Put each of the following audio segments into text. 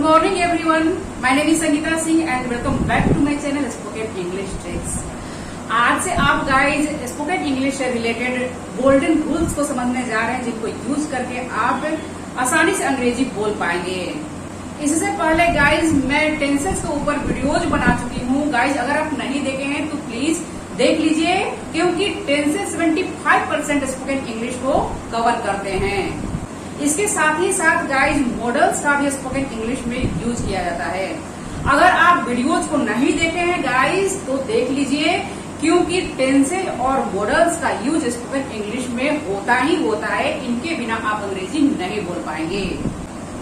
morning everyone. My name is Sangeeta Singh and welcome back to my channel spoken English tricks. आज से आप guys spoken English से related golden rules को समझने जा रहे हैं, जिनको यूज करके आप आसानी से अंग्रेजी बोल पाएंगे। इससे पहले गाइज मैं टेंसेस के ऊपर वीडियोज बना चुकी हूँ। गाइज अगर आप नहीं देखे हैं तो प्लीज देख लीजिए, क्योंकि टेंसेस 75% स्पोकन इंग्लिश को कवर करते हैं। इसके साथ ही साथ गाइज मॉडल्स का भी स्पोकन इंग्लिश में यूज किया जाता है। अगर आप वीडियोज को नहीं देखे हैं गाइज तो देख लीजिए, क्योंकि टेंसेज और मॉडल्स का यूज स्पोकन इंग्लिश में होता ही होता है। इनके बिना आप अंग्रेजी नहीं बोल पाएंगे।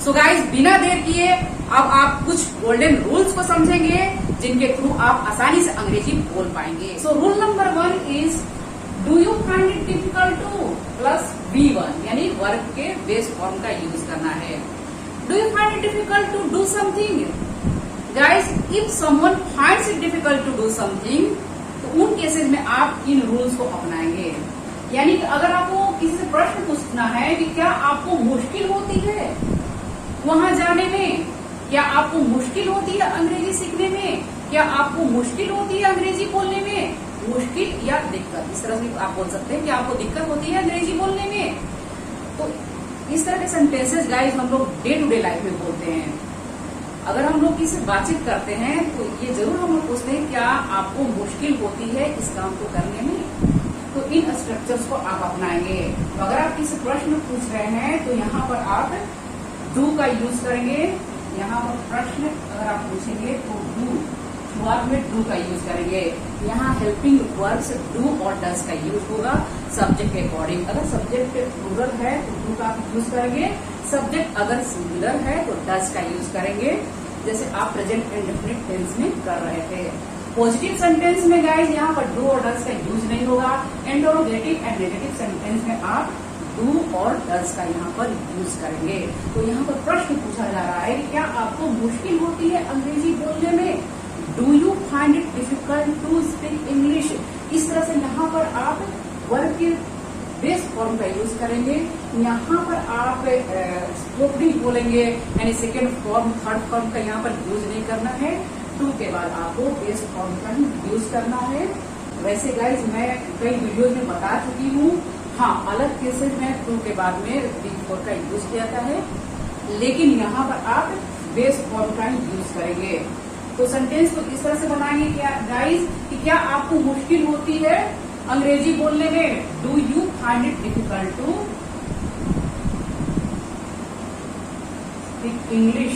सो गाइज बिना देर किए अब आप कुछ गोल्डन रूल्स को समझेंगे, जिनके थ्रू आप आसानी से अंग्रेजी बोल पाएंगे। So rule number 1 is do you find it difficult two plus V1, यानी वर्ब के बेस फॉर्म का यूज करना है। Do you find it difficult to do something? Guys if someone finds it difficult to do something, तो उन cases में आप इन rules को अपनाएंगे। यानी कि अगर आपको किसी से प्रश्न पूछना है कि क्या आपको मुश्किल होती है वहां जाने में, क्या आपको मुश्किल होती है अंग्रेजी सीखने में, क्या आपको मुश्किल होती है अंग्रेजी बोलने में, मुश्किल या दिक्कत, इस तरह से आप बोल सकते हैं कि आपको दिक्कत होती है अंग्रेजी बोलने में। तो इस तरह के सेंटेंसेस गाइस हम लोग डे टू डे लाइफ में बोलते हैं। अगर हम लोग किसी से बातचीत करते हैं तो ये जरूर हम लोग पूछते हैं क्या आपको मुश्किल होती है इस काम को करने में। तो इन स्ट्रक्चर्स को आप अपनाएंगे। तो अगर आप किसी प्रश्न पूछ रहे हैं तो यहाँ पर आप डू का यूज करेंगे। यहाँ पर प्रश्न अगर आप पूछेंगे तो डू, शुरुआत में डू का यूज करेंगे। यहाँ हेल्पिंग वर्ब्स डू और डज का यूज होगा सब्जेक्ट के अकॉर्डिंग। अगर सब्जेक्ट प्लूरल है तो डू का आप यूज करेंगे। सब्जेक्ट अगर सिंगुलर है तो डज का यूज करेंगे, जैसे आप प्रेजेंट इंडेफिनिट टेंस में कर रहे थे। पॉजिटिव सेंटेंस में गाइज यहाँ पर डू और डज का यूज नहीं होगा। इंटरोगेटिव एंड नेगेटिव सेंटेंस में आप डू और डज का यहाँ पर यूज करेंगे। तो यहाँ पर प्रश्न पूछा जा रहा है कि क्या आपको मुश्किल होती है अंग्रेजी बोलने में? Do you find it difficult to speak English? इस तरह से यहाँ पर आप वर्ब के बेस फॉर्म का यूज करेंगे। यहाँ पर आप स्पोकन बोलेंगे, यानी सेकेंड फॉर्म थर्ड फॉर्म का यहाँ पर यूज नहीं करना है। टू के बाद आपको बेस फॉर्म का ही यूज करना है। वैसे गाइज मैं कई वीडियोज में बता चुकी हूँ। हाँ, अलग केसेज में टू के बाद में बिफोर का यूज किया जाता है, लेकिन यहाँ पर आप बेस फॉर्म का ही यूज करेंगे। तो सेंटेंस को इस तरह से बनाएंगे क्या गाइज कि क्या आपको मुश्किल होती है अंग्रेजी बोलने में? Do you find it difficult to speak English?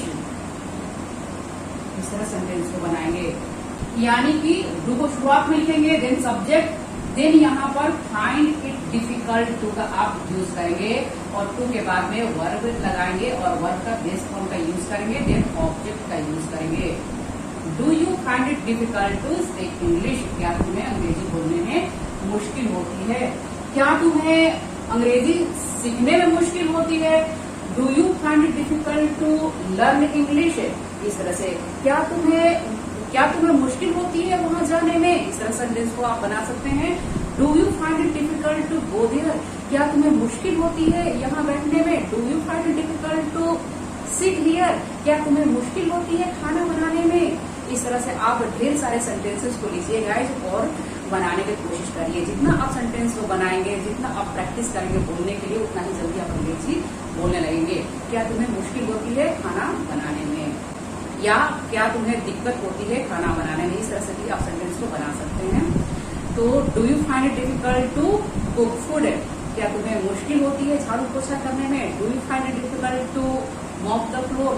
इस तरह सेंटेंस को बनाएंगे। यानी कि डू को शुरुआत में लिखेंगे, देन सब्जेक्ट, देन यहाँ पर फाइंड इट डिफिकल्ट टू का आप यूज करेंगे और टू के बाद में वर्ब लगाएंगे और वर्ब का बेस फॉर्म का यूज करेंगे, देन ऑब्जेक्ट का यूज करेंगे। Do you find it difficult to speak English? क्या तुम्हें अंग्रेजी बोलने में मुश्किल होती है? क्या तुम्हें अंग्रेजी सीखने में मुश्किल होती है? Do you find it difficult to learn English? इस तरह से क्या तुम्हें मुश्किल होती है वहां जाने में? इस तरह सेंटेंस को आप बना सकते हैं। Do you find it difficult to go there? क्या तुम्हें मुश्किल होती है यहाँ बैठने में? Do you find it difficult to sit here? क्या तुम्हें मुश्किल होती है खाना बनाने में? इस तरह से आप ढेर सारे सेंटेंसेस को लीजिए गाइज और बनाने की कोशिश करिए। जितना आप सेंटेंस को बनाएंगे, जितना आप प्रैक्टिस करेंगे बोलने के लिए, उतना ही जल्दी आप अंग्रेजी बोलने लगेंगे। क्या तुम्हें मुश्किल होती है खाना बनाने में, या क्या तुम्हें दिक्कत होती है खाना बनाने में? इस तरह से भी आप सेंटेंस को बना सकते हैं। तो do you find it difficult to cook food? क्या तुम्हें मुश्किल होती है झाड़ू पोछा करने में? Do you find it difficult to mop the floor,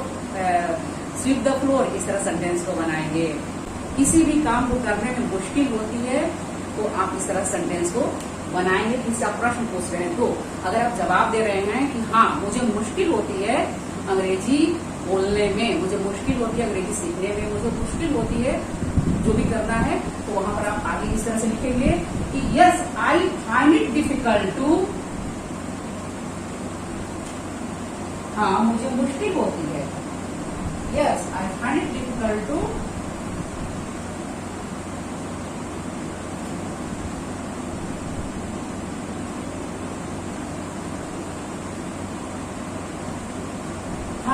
sweep the floor? इस तरह सेंटेंस को बनाएंगे। किसी भी काम को करने में मुश्किल होती है तो आप इस तरह सेंटेंस को बनाएंगे। किसी आप प्रश्न पूछ रहे हैं तो अगर आप जवाब दे रहे हैं कि हाँ मुझे मुश्किल होती है अंग्रेजी बोलने में, मुझे मुश्किल होती है अंग्रेजी सीखने में, मुझे मुश्किल होती है जो भी करना है, तो वहां पर आप आगे इस तरह से लिखेंगे कि yes I find it difficult to, हाँ मुझे मुश्किल होती है, yes I find it difficult to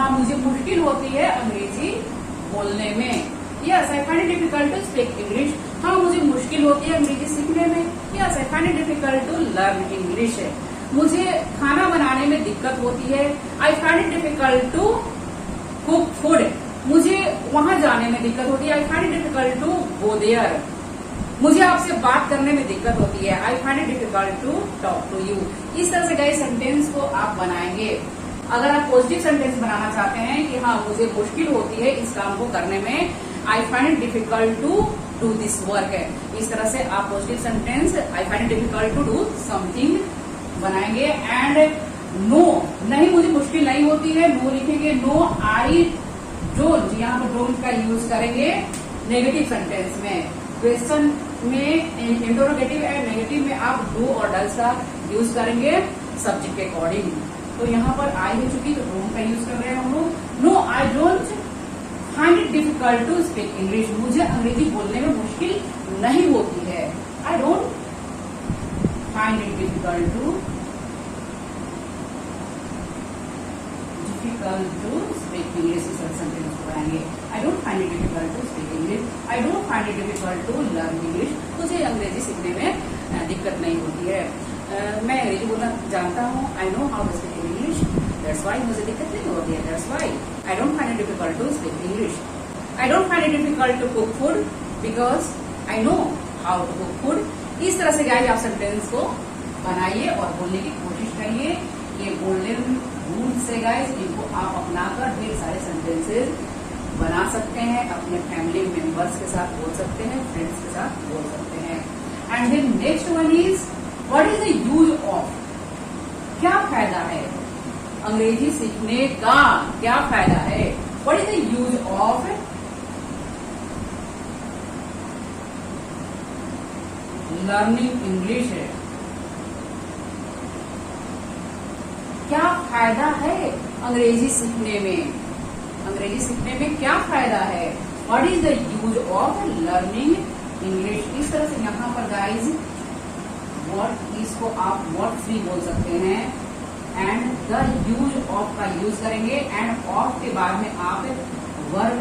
हाँ मुझे मुश्किल होती है अंग्रेजी बोलने में। Yes I find it difficult to speak English. हाँ मुझे मुश्किल होती है अंग्रेजी सीखने में। Yes I find it difficult to learn English. मुझे खाना बनाने में दिक्कत होती है। I find it difficult to cook food. मुझे वहां जाने में दिक्कत होती है। I find it difficult to go there. मुझे आपसे बात करने में दिक्कत होती है। I find it difficult to talk to you. इस तरह से गाइस सेंटेंस को आप बनाएंगे। अगर आप पॉजिटिव सेंटेंस बनाना चाहते हैं कि हाँ मुझे मुश्किल होती है इस काम को करने में, I find it difficult to do this work है। इस तरह से आप positive sentence I find it difficult to do something बनाएंगे। एंड नो, नहीं मुझे मुश्किल नहीं होती है, नो लिखेंगे। नो आई डोंट, यहाँ पर डोंट का यूज करेंगे नेगेटिव सेंटेंस में। क्वेश्चन में इंटरोगेटिव एंड नेगेटिव में आप डू और डज का यूज करेंगे सब्जेक्ट के अकॉर्डिंग। तो यहाँ पर आई हो चुकी तो डोंट का यूज कर रहे हैं हम लोग। No I don't find it difficult to speak English. मुझे अंग्रेजी बोलने में मुश्किल नहीं होती है। I don't find it difficult to speak English. इस सेंटेंस को बनाएंगे। I don't find it difficult to speak English. I don't find it difficult to learn English. मुझे अंग्रेजी सीखने में दिक्कत नहीं होती है। मैं अंग्रेजी बोलना जानता हूँ। I know how to speak English, that's why मुझे दिक्कत नहीं होती है। That's why I don't find it difficult to speak English. I don't find it difficult to cook food because I know how to cook food. इस तरह से guys आप sentence को बनाइए और बोलने की कोशिश करिए। ये गोल्डन रूल से गाइस इनको आप अपनाकर ढेर सारे सेंटेंसेस बना सकते हैं। अपने फैमिली मेंबर्स के साथ बोल सकते हैं, फ्रेंड्स के साथ बोल सकते हैं। And then next one is what is the use of. क्या फायदा है अंग्रेजी सीखने का, क्या फायदा है। What is the use of learning English. क्या फायदा है अंग्रेजी सीखने में, अंग्रेजी सीखने में क्या फायदा है। What is the use of learning English. इस तरह से यहाँ पर गाइज व्हाट इसको आप व्हाट्स भी बोल सकते हैं। एंड द यूज ऑफ का यूज करेंगे। एंड ऑफ के बाद में आप वर्ब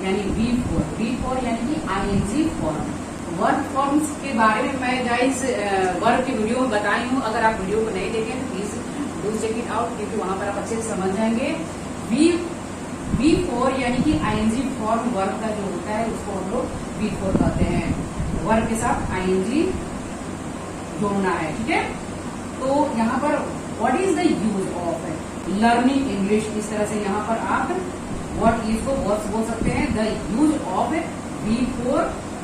यानी बी फोर यानी कि आईएनजी फॉर्म। वर्ब फॉर्म्स के बारे में मैं गाइज वर्ब की वीडियो में बताई हूँ। अगर आप वीडियो को नहीं देखें तो please do check it out, क्योंकि वहां पर आप अच्छे से समझ जाएंगे। बी फोर यानी कि आईएनजी फॉर्म वर्ब का जो होता है उसको हम लोग बी फोर कहते हैं। वर्ब के साथ आईएनजी जोड़ना है, ठीक है। तो यहाँ पर what is the use of learning English. इस तरह से यहाँ पर आप व्हाट इज को वर्ड्स बोल सकते हैं। The use of V four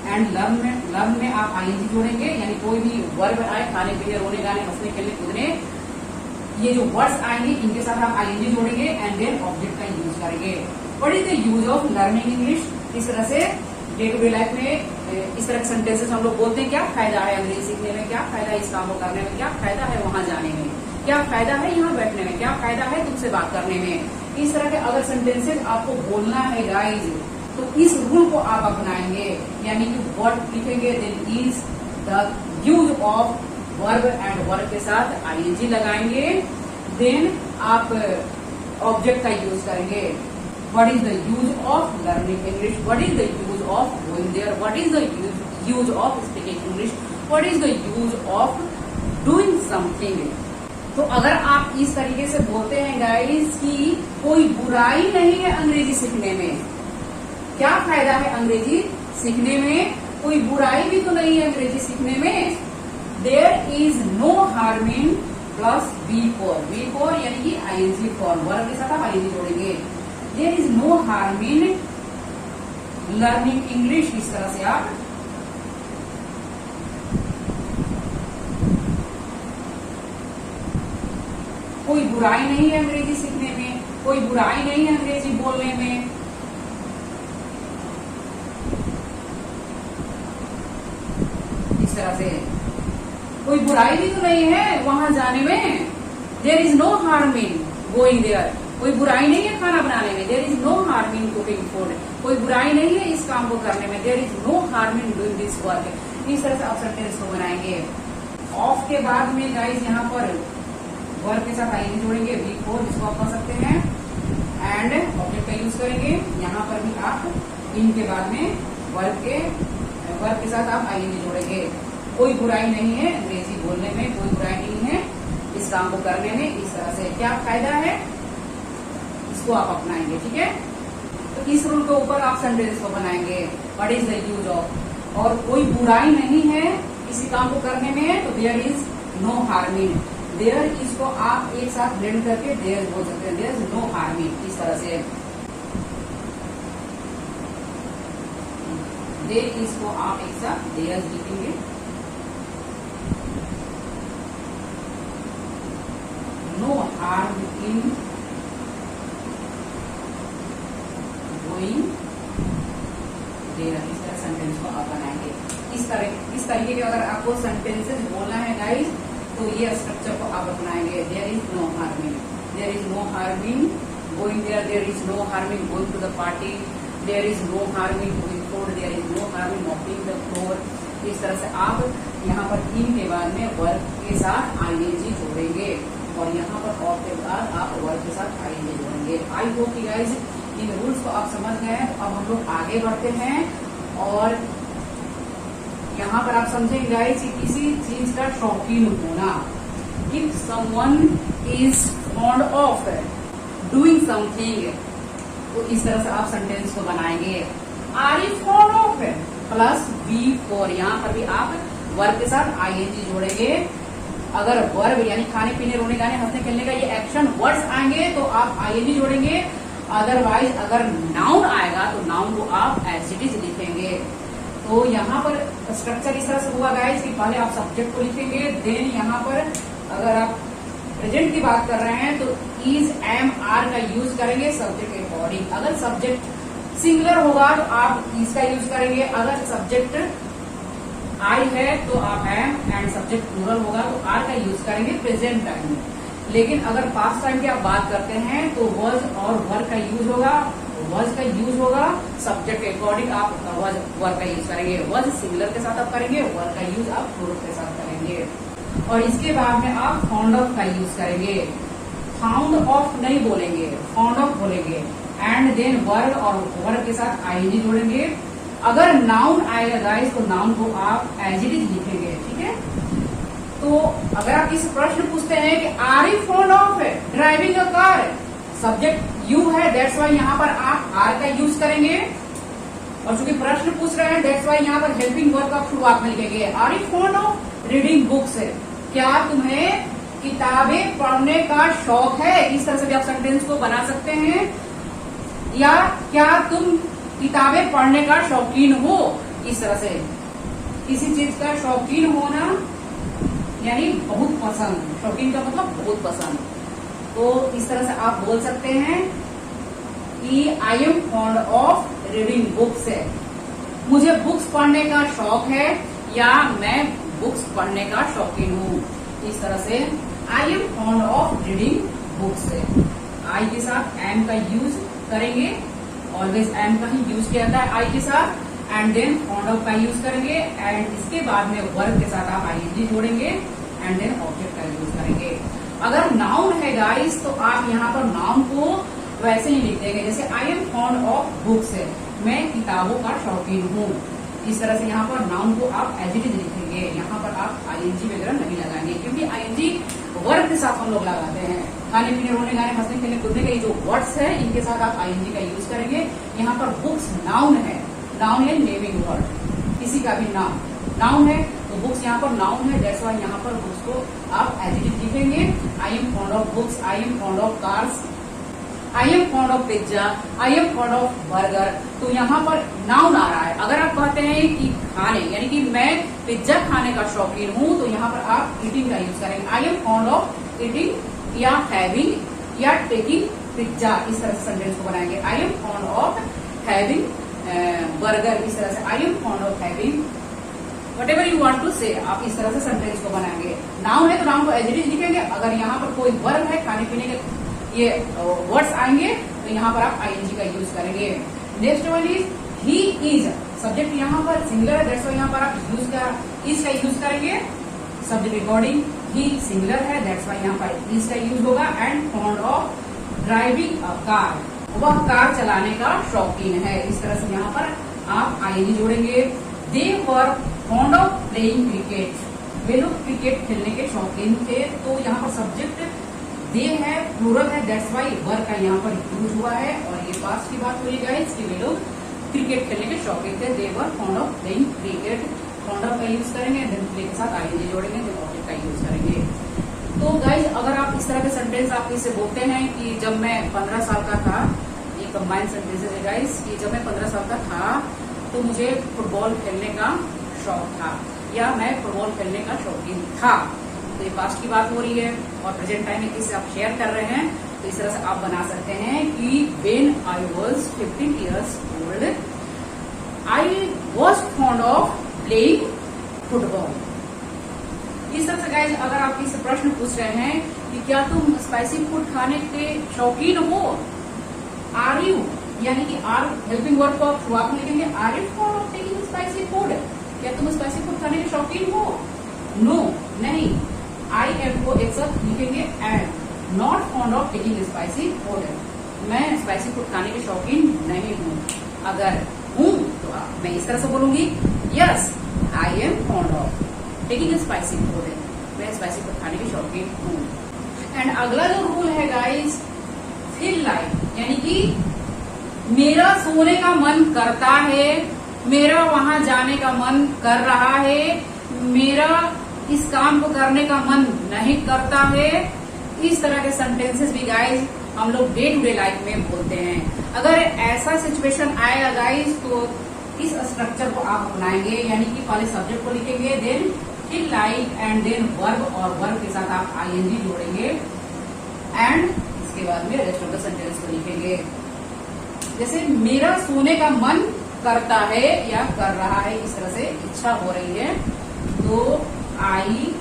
and learn में आप आईएनजी जोड़ेंगे, यानी कोई भी वर्ब आए, खाने पीने, रोने गाने, हंसने खेलने कूदने, ये जो वर्ड्स आएंगे इनके साथ आप आईएनजी जोड़ेंगे एंड देन ऑब्जेक्ट का यूज करेंगे। What is the use of learning English. इस तरह से डे टू डे लाइफ में इस तरह के सेंटेंसेस हम लोग बोलते हैं। क्या फायदा है अंग्रेजी सीखने में, क्या फायदा है इस काम को करने में, क्या फायदा है वहां जाने में, क्या फायदा है यहाँ बैठने में, क्या फायदा है तुमसे बात करने में। इस तरह के अगर सेंटेंसेस आपको बोलना है गाइज तो इस रूल को आप अपनाएंगे, यानी कि व्हाट लिखेंगे then is the use of verb and verb के साथ आईएनजी लगाएंगे। देन आप ऑब्जेक्ट का यूज करेंगे। What is the use of learning English. What is the use of going there. What is the use of speaking English. What is the use of doing something. तो अगर आप इस तरीके से बोलते हैं गाइस कि कोई बुराई नहीं है अंग्रेजी सीखने में, क्या फायदा है अंग्रेजी सीखने में, कोई बुराई भी तो नहीं है अंग्रेजी सीखने में। There is no harm in plus V four यानी कि आईएनजी फॉर्म, वर्ब के साथ आप आईएनजी जोड़ेंगे। There is no harm in learning English. इस तरह से आप कोई बुराई नहीं है अंग्रेजी सीखने में, कोई बुराई नहीं है अंग्रेजी बोलने में। इस तरह से कोई बुराई भी तो नहीं है वहां जाने में। There is no harm in going there. कोई बुराई नहीं है खाना बनाने में। There is no harm in cooking food. कोई बुराई नहीं है इस काम को करने में। There is no harm in doing this work. इस तरह से आप सेंटेंस को बनाएंगे। ऑफ के बाद में गाइस यहाँ पर वर्ब के साथ आईएनजी जोड़ेंगे बी फोर, जिसको आप कह सकते हैं। एंड ऑब्जेक्ट का यूज करेंगे। यहाँ पर भी आप इन के बाद में वर्ब के साथ आप आईएनजी जोड़ेंगे। कोई बुराई नहीं है अंग्रेजी बोलने में, कोई बुराई नहीं है इस काम को करने में। इस तरह से क्या फायदा है, इसको आप अपनाएंगे, ठीक है। तो इस रूल के ऊपर आप सेंटेंस को बनाएंगे, what is the use of. और कोई बुराई नहीं है इसी काम को करने में, तो there is no harm in. There is को आप एक साथ ब्लेंड करके देयर बोल सकते हैं, देयर इज नो हार्मिंग। इस तरह से देयर इज को आप एक साथ देयर लिखेंगे। No harm in going there. इस तरह सेंटेंस को आप बनाएंगे। इस तरीके के अगर आपको सेंटेंसेस बोलना है गाइस, तो ये स्ट्रक्चर को आप अपनाएंगे। There is no harm in, there is no harm in going there, there is no harm in going to the party, there is no harm in going for, there is no harm in mopping the floor. इस तरह से आप यहाँ पर इन के बाद में verb के साथ आईएनजी जोड़ेंगे और यहाँ पर और के बाद आप वर्ब के साथ आईएनजी जोड़ेंगे। आई होप कि गाइस इन रूल्स को आप समझ गए। तो अब हम लोग आगे बढ़ते हैं और यहाँ पर आप समझेंगे गाइस कि किसी चीज का शौकीन होना। If someone is fond of doing something, तो इस तरह से आप सेंटेंस को बनाएंगे। Are you fond of plus V four. यहाँ पर भी आप वर्ब के साथ आईएनजी जोड़ेंगे। अगर वर्ब यानी खाने पीने रोने गाने हंसने खेलने का ये एक्शन वर्ड्स आएंगे तो आप आईएनजी जोड़ेंगे। अदरवाइज अगर नाउन आएगा तो नाउन को आप एज इट इज लिखेंगे। तो यहाँ पर स्ट्रक्चर इस तरह से हुआ गाइस कि पहले आप सब्जेक्ट को लिखेंगे, देन यहाँ पर अगर आप प्रेजेंट की बात कर रहे हैं तो इज एम आर का यूज करेंगे सब्जेक्ट के अकॉर्डिंग। अगर सब्जेक्ट सिंगुलर होगा तो आप इज का यूज करेंगे। अगर सब्जेक्ट आई है तो आप एम, एंड सब्जेक्ट प्लूरल होगा तो आर का यूज करेंगे प्रेजेंट टाइम में। लेकिन अगर पास्ट टाइम की आप बात करते हैं तो वॉज और वर्ब का यूज होगा। वॉज का यूज होगा सब्जेक्ट के अकॉर्डिंग, आप वर्ब का यूज करेंगे। वॉज सिंगुलर के साथ आप करेंगे, वर्ब का यूज आप प्लूरल के साथ करेंगे। और इसके बाद में आप फाउंड ऑफ का यूज करेंगे। फाउंड ऑफ नहीं बोलेंगे, फाउंड ऑफ बोलेंगे। एंड देन वर्ब और वर्ब के साथ आईएनजी जोड़ेंगे। अगर नाउन आएगा गाइस तो नाउन को आप एज इट इज लिखेंगे, ठीक है। तो अगर आप इस प्रश्न पूछते हैं कि are you fond of driving a car, subject you है, दैट्स वाई यहाँ पर आप आर का यूज करेंगे। और चूंकि प्रश्न पूछ रहे हैं दैट्स वाई यहाँ पर हेल्पिंग वर्ब का शुरुआत में लिखेंगे। Are you fond of reading books, क्या तुम्हें किताबें पढ़ने का शौक है। इस तरह से भी आप सेंटेंस को बना सकते हैं। या क्या तुम किताबें पढ़ने का शौकीन हो। इस तरह से किसी चीज का शौकीन होना यानी बहुत पसंद, शौकीन का मतलब बहुत पसंद। तो इस तरह से आप बोल सकते हैं कि आई am fond of reading books, है मुझे बुक्स पढ़ने का शौक है, या मैं बुक्स पढ़ने का शौकीन हूँ। इस तरह से I am fond of reading books, I के साथ एम का यूज करेंगे। ऑलवेज एम का ही यूज किया जाता है आई के साथ। एंड देन फॉन्ड ऑफ का यूज करेंगे। एंड इसके बाद में वर्ब के साथ आप आईएनजी जोड़ेंगे। एंड देन ऑब्जेक्ट का यूज करेंगे। अगर नाउन है गाइस तो आप यहाँ पर नाउन को वैसे ही लिख देंगे, जैसे आई एम फॉन्ड ऑफ बुक्स, मैं किताबों का शौकीन हूँ। इस तरह से यहाँ पर नाउन को आप एज इट इज लिखेंगे। यहाँ पर आप आईएनजी वगैरह नहीं लगाएंगे, क्योंकि आईएनजी वर्ब के साथ हम लोग लगाते हैं। खाने पीने रोने गाने हंसने खेलने कूदने के जो वर्ड्स है इनके साथ आप आईएनजी का यूज करेंगे। यहाँ पर बुक्स नाउन है, नाउन है नेमिंग वर्ड, किसी का भी नाउन है तो बुक्स यहाँ पर नाउन है, दैट्स व्हाई यहाँ पर बुक्स को आप एज इट इज लिखेंगे। आई am fond of books, I am fond of cars, I am fond of pizza, I am fond of burger. तो यहाँ पर नाउन आ रहा है। अगर आप कहते हैं कि खाने यानी कि मैं पिज्जा खाने का शौकीन हूँ, तो यहाँ पर आप ईटिंग का यूज करेंगे। I am fond of eating या हैविंग या टेकिंग पिज्जा, इस तरह से सेंटेंस को बनाएंगे। I am fond of having burger, इस तरह से I am fond of having whatever you want to say, आप इस तरह से सेंटेंस को बनाएंगे। नाउन है तो नाउन को एज इट इज लिखेंगे। अगर यहाँ पर कोई वर्ब है, खाने पीने के ये वर्ड्स आएंगे तो यहाँ पर आप आईएनजी का यूज करेंगे। Next one is he is, subject यहाँ पर सिंगुलर है, दैट्स व्हाई यहाँ पर आप यूज का इज का यूज करेंगे। सब्जेक्ट अकॉर्डिंग ही सिंगुलर है, दैट्स व्हाई यहाँ पर इज का यूज होगा। And fond of driving a car, वह कार चलाने का शौकीन है। इस तरह से यहाँ पर आप आईएनजी जोड़ेंगे। दे were fond of playing cricket, वे लोग क्रिकेट खेलने के शौकीन थे। तो यहाँ पर सब्जेक्ट दे है, प्लूरल है, दैट्स वाई वर का यहाँ पर यूज हुआ है। और ये पास्ट की बात हो रही गाइस कि वे लोग क्रिकेट खेलने के शौकीन थे। They were fond of playing cricket, fond of का यूज करेंगे, देन प्ले के साथ आईएनजी जोड़ेंगे, देन ऑब्जेक्ट का यूज करेंगे। तो गाइज अगर आप इस तरह के सेंटेंस आप इससे बोलते हैं कि जब मैं 15 साल का था, ये कंबाइंड सेंटेंसेस है गाइज, कि जब मैं 15 साल का था तो मुझे फुटबॉल खेलने का शौक था, या मैं फुटबॉल खेलने का शौकीन था। तो ये पास्ट की बात हो रही है और प्रेजेंट टाइम में किससे आप शेयर कर रहे हैं। तो इस तरह से आप बना सकते हैं कि when I was 15 years old I was fond of playing football. इस तरह से गाइज अगर आप इससे प्रश्न पूछ रहे हैं कि क्या तुम स्पाइसी फूड खाने के शौकीन हो, आर यू, यानी कि आर हेल्पिंग वर्ब को आप शुरुआत में लिखेंगे, are you fond of taking spicy food, क्या तुम स्पाइसी फूड खाने के शौकीन हो? नो, नहीं। आई एम को एक साथ लिखेंगे and not fond of taking spicy food, मैं स्पाइसी फूड खाने के शौकीन नहीं हूँ। अगर हूँ तो मैं इस तरह से बोलूंगी, yes I am fond of taking spicy food, मैं स्पाइसी फूड खाने की शौकीन हूँ। एंड अगला जो रूल है गाइस, फील लाइक, यानी कि मेरा सोने का मन करता है, मेरा वहां जाने का मन कर रहा है, मेरा इस काम को करने का मन नहीं करता है। इस तरह के सेंटेंसेस भी गाइज हम लोग डे टू डे लाइफ में बोलते हैं। अगर ऐसा सिचुएशन आएगा गाइज तो इस स्ट्रक्चर को आप अपनाएंगे, यानी कि पहले सब्जेक्ट को लिखेंगे, then feel like and then verb, और वर्ब के साथ आप आईएनजी जोड़ेंगे एंड इसके बाद में रेस्ट ऑफ द सेंटेंस को लिखेंगे। जैसे मेरा सोने का मन करता है या कर रहा है, इस तरह से इच्छा हो रही है, तो आई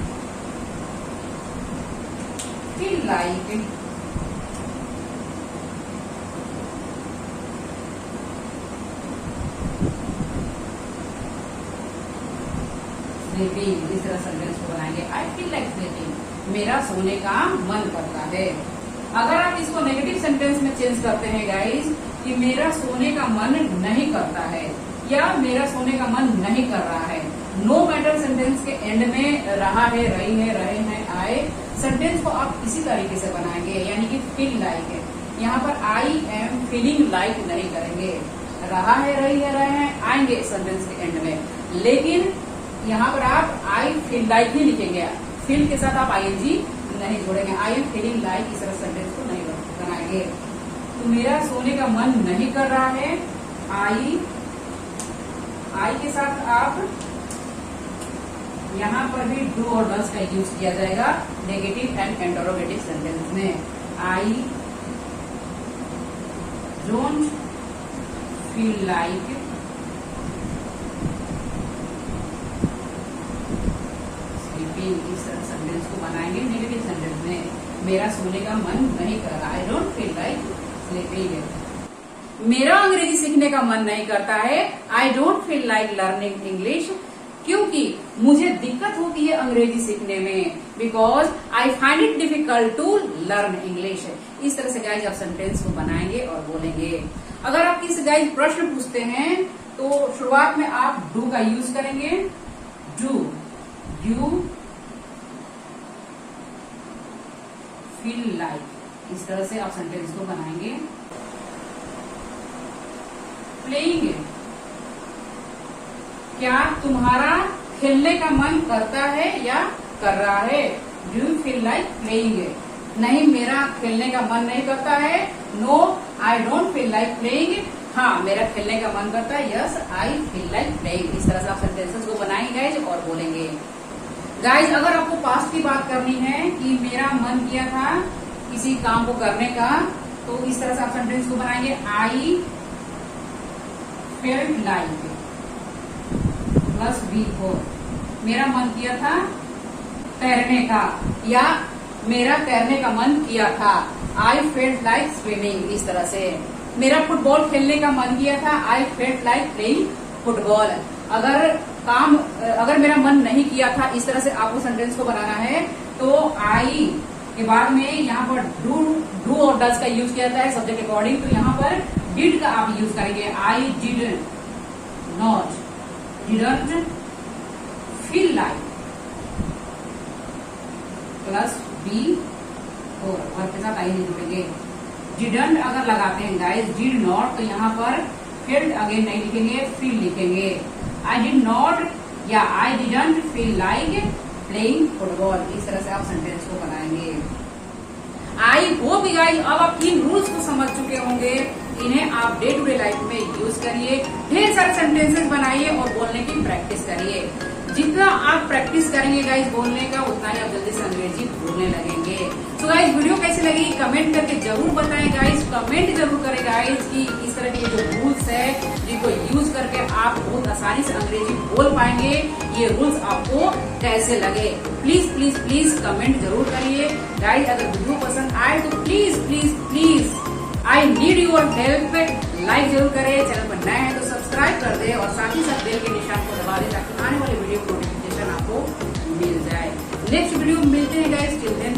फील लाइक स्लीपिंग, इस तरह सेंटेंस को बनाएंगे, आई फील लाइक स्लीपिंग, मेरा सोने का मन करता है। अगर आप इसको नेगेटिव सेंटेंस में चेंज करते हैं गाइज कि मेरा सोने का मन नहीं करता है या मेरा सोने का मन नहीं कर रहा है, नो मैटर सेंटेंस के एंड में रहा है, रही है, रहे हैं, आए, सेंटेंस को आप इसी तरीके से बनाएंगे, यानी कि फील लाइक है। यहाँ पर आई एम फीलिंग लाइक नहीं करेंगे, रहा है, रही है, रहे हैं, आएंगे सेंटेंस के एंड में, लेकिन यहाँ पर आप आई फील लाइक ही लिखेंगे, फील के साथ आप आईएनजी नहीं जोड़ेंगे। आई एम फीलिंग लाइक इस तरह सेंटेंस को नहीं बनाएंगे। तो मेरा सोने का मन नहीं कर रहा है, आई के साथ आप यहाँ पर भी डू और डज का यूज किया जाएगा नेगेटिव एंड इंटरोगेटिव सेंटेंस में। आई डोंट फील लाइक स्लीपिंग, इस सेंटेंस को बनाएंगे नेगेटिव सेंटेंस में। मेरा सोने का मन नहीं कर रहा, I don't feel like sleeping. मेरा अंग्रेजी सीखने का मन नहीं करता है, I don't feel like learning English, क्योंकि मुझे दिक्कत होती है अंग्रेजी सीखने में, because I find it difficult to learn English. इस तरह से गाइज आप सेंटेंस को बनाएंगे और बोलेंगे। अगर आप किसी गाइज प्रश्न पूछते हैं तो शुरुआत में आप डू का यूज करेंगे, डू यू फील लाइक, इस तरह से आप सेंटेंस को बनाएंगे। प्लेइंग, क्या तुम्हारा खेलने का मन करता है या कर रहा है, do you feel like playing, नहीं मेरा खेलने का मन नहीं करता है, no I don't feel like playing, हाँ मेरा खेलने का मन करता है, yes I feel like playing. इस तरह से आप सेंटेंसेस को बनाएंगे गाइज और बोलेंगे। गाइज अगर आपको पास्ट की बात करनी है कि मेरा मन किया था किसी काम को करने का, तो इस तरह से आप सेंटेंस को बनाएंगे, I felt like plus V हो, मेरा मन किया था तैरने का या मेरा तैरने का मन किया था, आई फेल्ट लाइक स्विमिंग। इस तरह से मेरा फुटबॉल खेलने का मन किया था, आई फेल्ट लाइक प्लेइंग फुटबॉल। अगर मेरा मन नहीं किया था, इस तरह से आपको सेंटेंस को बनाना है, तो आई के बाद में यहाँ पर डू और डज का यूज किया जाता है सब्जेक्ट अकॉर्डिंग, तो यहाँ पर डिड का आप यूज करेंगे। I did not, didn't feel like plus V और वर्ब के साथ आई नहीं जुड़ेंगे। डिडंट अगर लगाते हैं गाइस, डिड नॉट, तो यहाँ पर फेल्ट अगेन नहीं लिखेंगे, फील लिखेंगे। आई डिड नॉट या I didn't feel like playing football, इस तरह से आप सेंटेंस को बनाएंगे। आई होप गाइस अब आप इन रूल्स को समझ चुके होंगे, इन्हें आप डे टू डे लाइफ में यूज करिए, ढेर सारे सेंटेंसेस बनाइए और बोलने की प्रैक्टिस करिए। जितना आप प्रैक्टिस करेंगे गाइस बोलने का, उतना ही आप जल्दी से अंग्रेजी बोलने लगेंगे। तो गाइस वीडियो कैसी लगी कमेंट करके जरूर बताएं गाइस, कमेंट जरूर करें गाइस कि इस तरह के जो रूल्स है जिनको यूज करके आप बहुत आसानी से अंग्रेजी बोल पाएंगे, ये रूल्स आपको कैसे लगे। प्लीज प्लीज प्लीज कमेंट जरूर करिए गाइस। अगर वीडियो पसंद आए तो please please please I need your help, like जरूर करें, चैनल पर नए हैं तो सब्सक्राइब कर दे और साथ ही साथ बेल के निशान को दबा दे ताकि आने वाले वीडियो को नोटिफिकेशन आपको मिल जाए। नेक्स्ट वीडियो में मिलते हैं गाइस, टिल देन